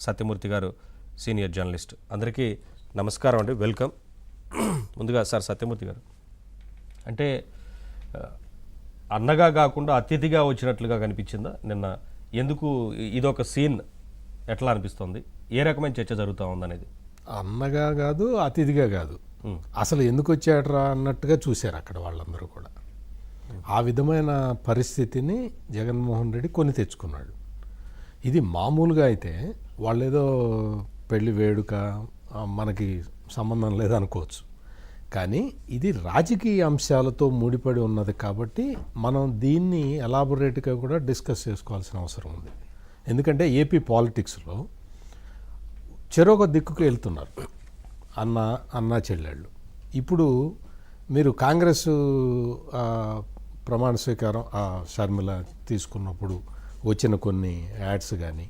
సత్యమూర్తి గారు senior journalist. అందరికీ నమస్కారం అండి, వెల్కమ్. ముందుగా సార్ సత్యమూర్తి గారు, అంటే అన్నగా కాకుండా అతిథిగా వచ్చినట్లుగా కనిపించిందా నిన్న? ఎందుకు ఇదొక సీన్ ఎట్లా అనిపిస్తుంది? ఏ రకమైన చర్చ జరుగుతూ ఉందనేది? అన్నగా కాదు, అతిథిగా కాదు, అసలు ఎందుకు వచ్చాడరా అన్నట్టుగా చూశారు అక్కడ వాళ్ళందరూ కూడా. ఆ విధమైన పరిస్థితిని జగన్మోహన్ రెడ్డి కొని తెచ్చుకున్నాడు. ఇది మామూలుగా అయితే వాళ్ళేదో పెళ్లి వేడుక మనకి సంబంధం లేదనుకోవచ్చు, కానీ ఇది రాజకీయ అంశాలతో ముడిపడి ఉన్నది కాబట్టి మనం దీన్ని ఎలాబొరేట్గా కూడా డిస్కస్ చేసుకోవాల్సిన అవసరం ఉంది. ఎందుకంటే ఏపీ పాలిటిక్స్లో చెరొక దిక్కుకు వెళ్తున్నారు అన్నా చెల్లెళ్ళు. ఇప్పుడు మీరు కాంగ్రెస్ ప్రమాణ స్వీకారం షర్మిల తీసుకున్నప్పుడు వచ్చిన కొన్ని యాడ్స్ కానీ,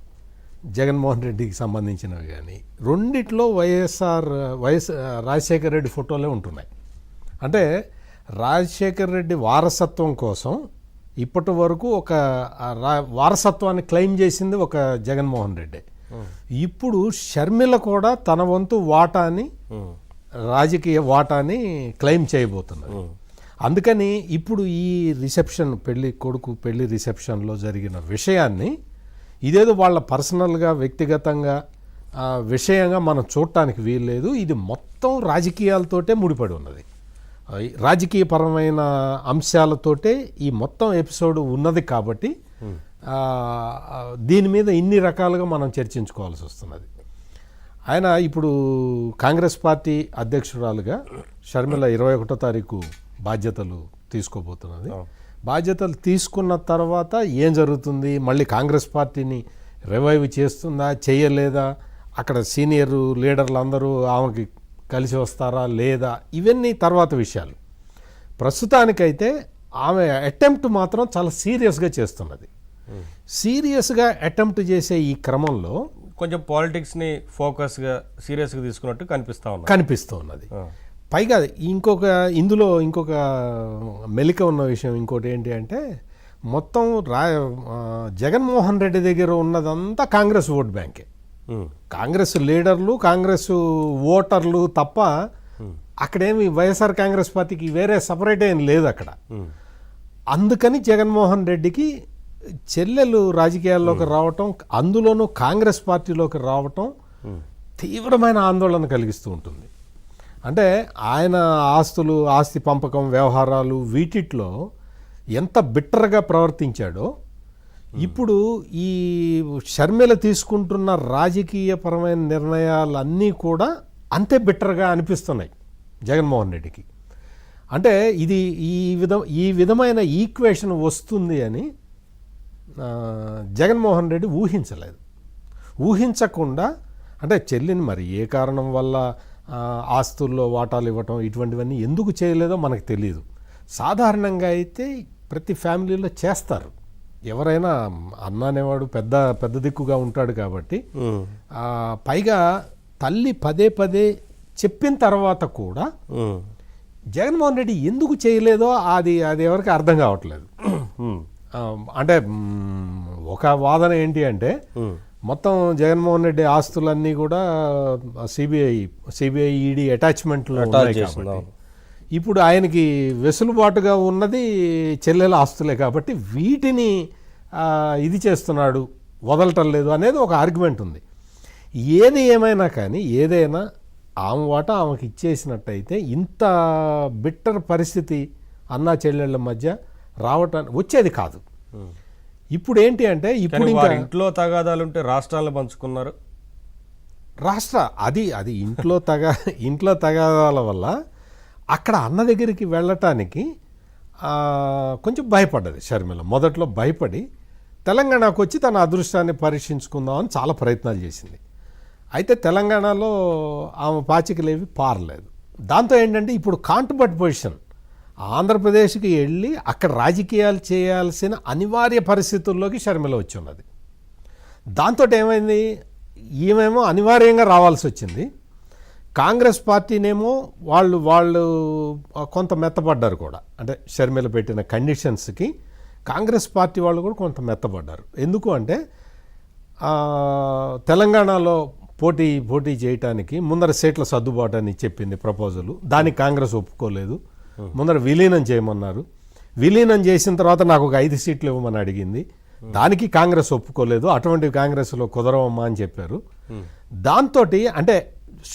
జగన్మోహన్ రెడ్డికి సంబంధించినవి కానీ, రెండిట్లో రాజశేఖర రెడ్డి ఫోటోలే ఉంటున్నాయి. అంటే రాజశేఖర రెడ్డి వారసత్వం కోసం ఇప్పటి వరకు ఒక వారసత్వాన్ని క్లెయిమ్ చేసింది ఒక జగన్మోహన్ రెడ్డి. ఇప్పుడు షర్మిల కూడా తన వంతు వాటాని, రాజకీయ వాటాని క్లెయిమ్ చేయబోతున్నారు. అందుకని ఇప్పుడు ఈ రిసెప్షన్, కొడుకు పెళ్లి రిసెప్షన్లో జరిగిన విషయాన్ని ఇదేదో వాళ్ళ పర్సనల్గా వ్యక్తిగతంగా విషయంగా మనం చూడటానికి వీల్లేదు. ఇది మొత్తం రాజకీయాలతోటే ముడిపడి ఉన్నది, రాజకీయపరమైన అంశాలతోటే ఈ మొత్తం ఎపిసోడ్ ఉన్నది. కాబట్టి దీని మీద ఇన్ని రకాలుగా మనం చర్చించుకోవాల్సి వస్తున్నది. ఆయన ఇప్పుడు కాంగ్రెస్ పార్టీ అధ్యక్షురాలుగా షర్మిల 21వ తారీఖు బాధ్యతలు తీసుకోబోతున్నది. బాధ్యతలు తీసుకున్న తర్వాత ఏం జరుగుతుంది, మళ్ళీ కాంగ్రెస్ పార్టీని రివైవ్ చేస్తుందా చేయలేదా, అక్కడ సీనియర్ లీడర్లు అందరూ ఆమెకి కలిసి వస్తారా లేదా, ఇవన్నీ తర్వాత విషయాలు. ప్రస్తుతానికైతే ఆమె అటెంప్ట్ మాత్రం చాలా సీరియస్గా చేస్తున్నది. సీరియస్గా అటెంప్ట్ చేసే ఈ క్రమంలో కొంచెం పాలిటిక్స్ని ఫోకస్గా సీరియస్గా తీసుకున్నట్టు కనిపిస్తూ ఉన్నది. పైగా ఇందులో ఇంకొక మెలిక ఉన్న విషయం ఇంకోటి ఏంటి అంటే, మొత్తం జగన్మోహన్ రెడ్డి దగ్గర ఉన్నదంతా కాంగ్రెస్ ఓట్ బ్యాంకే. కాంగ్రెస్ లీడర్లు, కాంగ్రెస్ ఓటర్లు తప్ప అక్కడేమి వైఎస్ఆర్ కాంగ్రెస్ పార్టీకి వేరే సపరేట్ ఏం లేదు అక్కడ. అందుకని జగన్మోహన్ రెడ్డికి చెల్లెలు రాజకీయాల్లోకి రావటం, అందులోనూ కాంగ్రెస్ పార్టీలోకి రావటం తీవ్రమైన ఆందోళన కలిగిస్తూ ఉంటుంది. అంటే ఆయన ఆస్తి పంపకం వ్యవహారాలు వీటిట్లో ఎంత బిట్టర్గా ప్రవర్తించాడో, ఇప్పుడు ఈ షర్మిల తీసుకుంటున్న రాజకీయపరమైన నిర్ణయాలన్నీ కూడా అంతే బిట్టర్గా అనిపిస్తున్నాయి జగన్మోహన్ రెడ్డికి. అంటే ఇది ఈ విధమైన ఈక్వేషన్ వస్తుంది అని జగన్మోహన్ రెడ్డి ఊహించకుండా, అంటే చెల్లిని మరి ఏ కారణం వల్ల ఆస్తుల్లో వాటాలు ఇవ్వటం ఇటువంటివన్నీ ఎందుకు చేయలేదో మనకు తెలియదు. సాధారణంగా అయితే ప్రతి ఫ్యామిలీలో చేస్తారు. ఎవరైనా అన్న అనేవాడు పెద్ద దిక్కుగా ఉంటాడు కాబట్టి. పైగా తల్లి పదే చెప్పిన తర్వాత కూడా జగన్మోహన్ రెడ్డి ఎందుకు చేయలేదో అది ఎవరికి అర్థం కావట్లేదు. అంటే ఒక వాదన ఏంటి అంటే, మొత్తం జగన్మోహన్ రెడ్డి ఆస్తులన్నీ కూడా సిబిఐ ఈడీ అటాచ్మెంట్లో ఉన్నాయి కాబట్టి ఇప్పుడు ఆయనకి వెసులుబాటుగా ఉన్నది చెల్లెల ఆస్తులే కాబట్టి వీటిని ఇది చేస్తున్నాడు, వదలటం లేదు అనేది ఒక ఆర్గ్యుమెంట్ ఉంది. ఏది ఏమైనా కానీ, ఏదైనా ఆమె వాటా ఆమెకి ఇచ్చేసినట్టయితే ఇంత బిట్టర్ పరిస్థితి అన్నా చెల్లెళ్ళ మధ్య రావటానికి వచ్చేది కాదు. ఇప్పుడు ఏంటి అంటే, ఇప్పుడు ఇంకా ఇంట్లో తగాదాలు ఉంటే రాష్ట్రాలను పంచుకున్నారు. అది ఇంట్లో తగాదాల వల్ల అక్కడ అన్న దగ్గరికి వెళ్ళటానికి కొంచెం భయపడ్డది షర్మిల. మొదట్లో భయపడి తెలంగాణకు వచ్చి తన అదృష్టాన్ని పరీక్షించుకుందామని చాలా ప్రయత్నాలు చేసింది. అయితే తెలంగాణలో ఆమె పాచికలేవి పారలేదు. దాంతో ఏంటంటే ఇప్పుడు కాంట్రబట్ పొజిషన్, ఆంధ్రప్రదేశ్కి వెళ్ళి అక్కడ రాజకీయాలు చేయాల్సిన అనివార్య పరిస్థితుల్లోకి షర్మిల వచ్చి ఉన్నది. దాంతో ఏమైంది, ఈమెమో అనివార్యంగా రావాల్సి వచ్చింది. కాంగ్రెస్ పార్టీనేమో వాళ్ళు కొంత మెత్తపడ్డారు కూడా. అంటే షర్మిల పెట్టిన కండిషన్స్కి కాంగ్రెస్ పార్టీ వాళ్ళు కూడా కొంత మెత్తపడ్డారు. ఎందుకు అంటే తెలంగాణలో పోటీ చేయటానికి ముందర సీట్ల సర్దుబాటు అని చెప్పింది ప్రపోజల్. దానికి కాంగ్రెస్ ఒప్పుకోలేదు. ముందర విలీనం చేయమన్నారు. విలీనం చేసిన తర్వాత నాకు ఒక 5 సీట్లు ఇవ్వమని అడిగింది. దానికి కాంగ్రెస్ ఒప్పుకోలేదు. అటువంటివి కాంగ్రెస్లో కుదరవమ్మా అని చెప్పారు. దాంతో అంటే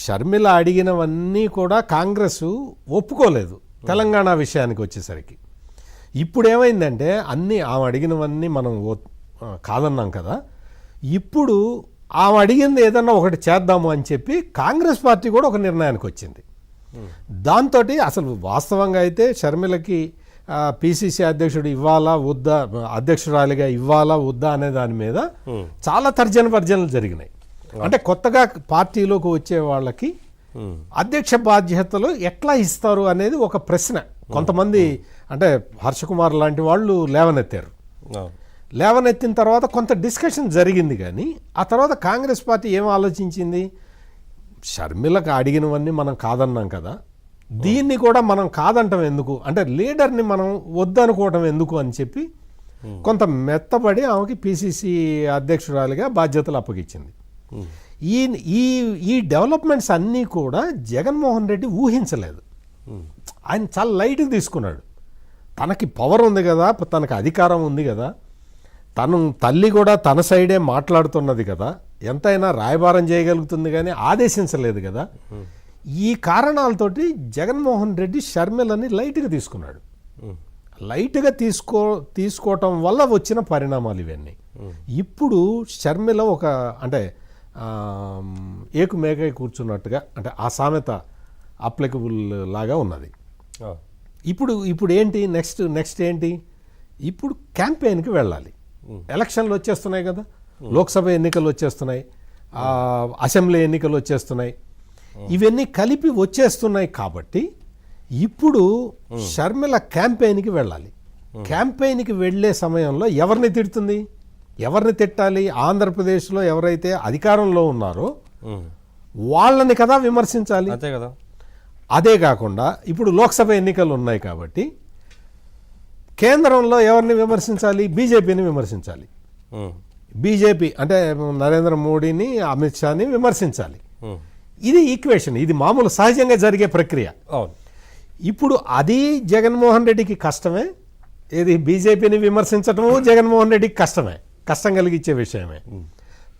షర్మిల అడిగినవన్నీ కూడా కాంగ్రెస్ ఒప్పుకోలేదు తెలంగాణ విషయానికి వచ్చేసరికి. ఇప్పుడు ఏమైందంటే అన్నీ ఆమె అడిగినవన్నీ మనం కాదన్నాం కదా, ఇప్పుడు ఆమె అడిగింది ఏదన్నా ఒకటి చేద్దాము అని చెప్పి కాంగ్రెస్ పార్టీ కూడా ఒక నిర్ణయానికి వచ్చింది. దాంతో అసలు వాస్తవంగా అయితే షర్మిలకి పిసిసి అధ్యక్షుడు ఇవ్వాలా వద్దా, అధ్యక్షురాలిగా ఇవ్వాలా వద్దా అనే దాని మీద చాలా తర్జనభర్జనలు జరిగినాయి. అంటే కొత్తగా పార్టీలోకి వచ్చే వాళ్ళకి అధ్యక్ష బాధ్యతలు ఎట్లా ఇస్తారు అనేది ఒక ప్రశ్న కొంతమంది, అంటే హర్షకుమార్ లాంటి వాళ్ళు లేవనెత్తారు. లేవనెత్తిన తర్వాత కొంత డిస్కషన్ జరిగింది. కానీ ఆ తర్వాత కాంగ్రెస్ పార్టీ ఏం ఆలోచించింది, షర్మిలకు అడిగినవన్నీ మనం కాదన్నాం కదా, దీన్ని కూడా మనం కాదంటాం ఎందుకు, అంటే లీడర్ని మనం వద్దనుకోవటం ఎందుకు అని చెప్పి కొంత మెత్తబడి ఆమెకి పిసిసి అధ్యక్షురాలిగా బాధ్యతలు అప్పగించింది. ఈ డెవలప్మెంట్స్ అన్నీ కూడా జగన్మోహన్ రెడ్డి ఊహించలేదు. ఆయన చాలా లైట్గా తీసుకున్నాడు. తనకి పవర్ ఉంది కదా, తనకు అధికారం ఉంది కదా, తను తల్లి కూడా తన సైడే మాట్లాడుతున్నది కదా, ఎంతైనా రాయబారం చేయగలుగుతుంది కానీ ఆదేశించలేదు కదా. ఈ కారణాలతోటి జగన్మోహన్ రెడ్డి షర్మిలని లైట్గా తీసుకున్నాడు. లైట్గా తీసుకోవటం వల్ల వచ్చిన పరిణామాలు ఇవన్నీ. ఇప్పుడు షర్మిల ఒక అంటే ఏకుమేకై కూర్చున్నట్టుగా, అంటే ఆ సామెత అప్లికబుల్ లాగా ఉన్నది. ఇప్పుడు ఏంటి నెక్స్ట్ ఏంటి, ఇప్పుడు క్యాంపెయిన్కి వెళ్ళాలి. ఎలక్షన్లు వచ్చేస్తున్నాయి కదా, లోక్సభ ఎన్నికలు వచ్చేస్తున్నాయి, అసెంబ్లీ ఎన్నికలు వచ్చేస్తున్నాయి, ఇవన్నీ కలిపి వచ్చేస్తున్నాయి. కాబట్టి ఇప్పుడు షర్మిల క్యాంపెయిన్కి వెళ్ళాలి. క్యాంపెయిన్కి వెళ్ళే సమయంలో ఎవరిని తిడుతుంది, ఎవరిని తిట్టాలి, ఆంధ్రప్రదేశ్లో ఎవరైతే అధికారంలో ఉన్నారో వాళ్ళని కదా విమర్శించాలి. అంతే కదా. అదే కాకుండా ఇప్పుడు లోక్సభ ఎన్నికలు ఉన్నాయి కాబట్టి కేంద్రంలో ఎవరిని విమర్శించాలి, బీజేపీని విమర్శించాలి. బీజేపీ అంటే నరేంద్ర మోడీని, అమిత్ షాని విమర్శించాలి. ఇది ఈక్వేషన్, ఇది మామూలు సహజంగా జరిగే ప్రక్రియ. ఇప్పుడు అది జగన్మోహన్ రెడ్డికి కష్టమే, ఏది బీజేపీని విమర్శించటము జగన్మోహన్ రెడ్డికి కష్టమే, కష్టం కలిగించే విషయమే.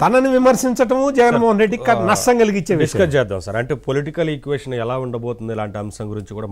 తనని విమర్శించటము జగన్మోహన్ రెడ్డికి నష్టం కలిగించే విషయం. డిస్కస్ చేద్దాం సార్. అంటే పొలిటికల్ ఈక్వేషన్ ఎలా ఉండబోతుంది ఇలాంటి అంశం గురించి కూడా